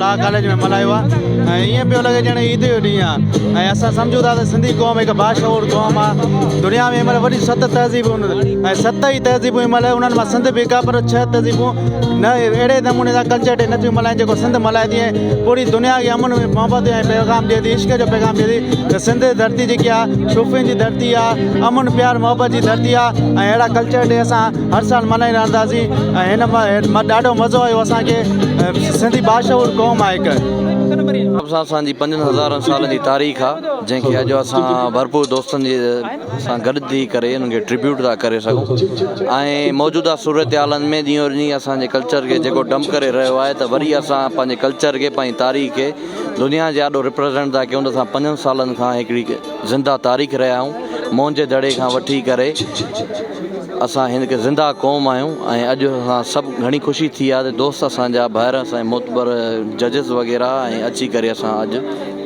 Law college में मल्हायो आहे। ईअं पियो लॻे ॼण ईद जो ॾींहुं आहे। ऐं असां सम्झूं था त सिंधी क़ौम हिकु बाशऊर क़ौम आहे। दुनिया में हिनमहिल वॾी 7 तहज़ीबूं ऐं 7 ई तहज़ीबूं हिनमहिल उन्हनि मां सिंध बि हिकु आहे, पर 6 तहज़ीबूं न अहिड़े नमूने सां कल्चर डे नथियूं मल्हाइनि जेको सिंध मल्हाए थी। ऐं पूरी दुनिया खे अमन मोहबत ऐं पैगाम ॾिए थी, इश्क जो पैगाम ॾिए थी त सिंध धरती जेकी आहे सूफ़ियुनि जी धरती आहे, अमन प्यार मोहबत जी धरती आहे। ऐं अहिड़ा कल्चर डे असां हर साल मल्हाई रहंदासीं। ऐं हिन मां ॾाढो मज़ो आयो असांखे। सिंधी बाशऊर क़ौम आहे हिकु। असांजी 5000 सालनि जी तारीख़ आहे, जंहिंखे अॼु असां भरपूर दोस्तनि सां गॾु थी करे उन्हनि खे ट्रिब्यूट था करे सघूं। ऐं मौजूदा सूरत हालनि में ॾींहों ॾींहुं असांजे कल्चर खे जेको डंप करे रहियो आहे, त वरी असां पंहिंजे कल्चर खे पंहिंजी तारीख़ खे दुनिया जे ॾाढो रिप्रेज़ेंट था कयूं। त असां 5 सालनि खां हिकिड़ी ज़िंदा तारीख़ रहिया आहियूं। मोहन जे दड़े खां वठी करे असां हिनखे ज़िंदा क़ौम आहियूं। ऐं अॼु असां सभु घणी ख़ुशी थी आहे त दोस्त असांजा ॿाहिरि असांजे मोतबर जजिस वग़ैरह ऐं अची करे असां अॼु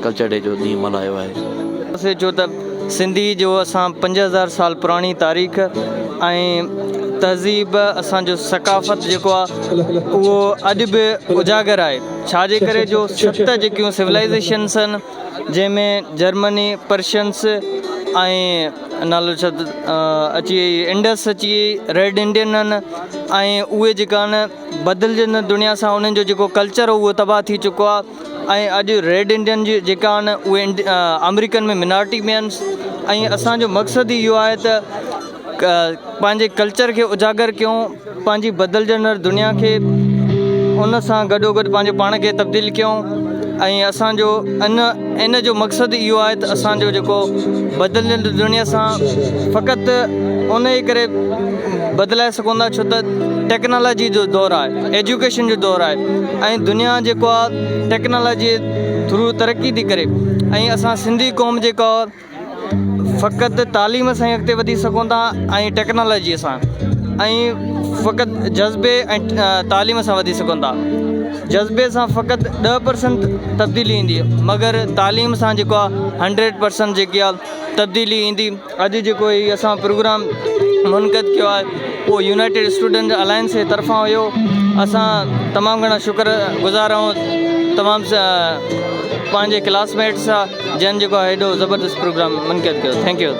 कल्चर डे जो ॾींहुं मल्हायो आहे। छो त सिंधी जो असां 5000 साल पुराणी तारीख़ ऐं तहज़ीब असांजो सकाफ़त जेको आहे उहो अॼु बि उजागर आहे। छाजे करे जो 7 जेकियूं सिविलाइज़ेशन्स आहिनि, जंहिंमें जर्मनी, पर्शियंस ऐं नालो छा अची वई इंडस अची वई, रेड इंडियन आहिनि। ऐं उहे जेका आहिनि बदिलजंदड़ दुनिया सां उन्हनि जो जेको कल्चर हो उहो तबाह थी चुको आहे। ऐं अॼु रेड इंडियन जी जेका आहिनि उहे अमेरिकन में मिनारिटी में आहिनि। ऐं असांजो मक़सदु इहो आहे त पंहिंजे कल्चर खे उजागर कयूं, पंहिंजी बदिलजंदड़ दुनिया खे उन सां गॾोगॾु पंहिंजे पाण खे तब्दील कयूं। ऐं असांजो इन जो मक़सदु इहो आहे त असांजो जेको बदिलजंदड़ दुनिया सां फ़क़ति उन जे करे बदिलाए सघूं था, छो त टेक्नोलॉजी जो दौरु आहे, एजुकेशन जो दौरु आहे। ऐं दुनिया जेको आहे टेक्नोलॉजी थ्रू तरक़ी थी करे। ऐं असां सिंधी क़ौम जेका फ़क़ति तालीम सां ई अॻिते वधी सघूं था ऐं टेक्नोलॉजीअ सां, ऐं फ़क़ति जज़्बे ऐं तालीम सां वधी सघूं था। जज़्बे सां फ़क़ति 10% तब्दीली ईंदी, मगर तालीम सां जेको आहे 100% जेकी आहे तब्दीली ईंदी। अॼु जेको ही असां प्रोग्राम मुनक़िद कयो आहे उहो यूनाइटेड स्टूडेंट अलायंस जे तरफ़ां हुयो। असां तमामु घणा शुक्रगुज़ार आहियूं तमामु पंहिंजे क्लासमेट्स सां, जंहिं जेको आहे हेॾो ज़बरदस्त प्रोग्राम मुनक़िद कयो। Thank U.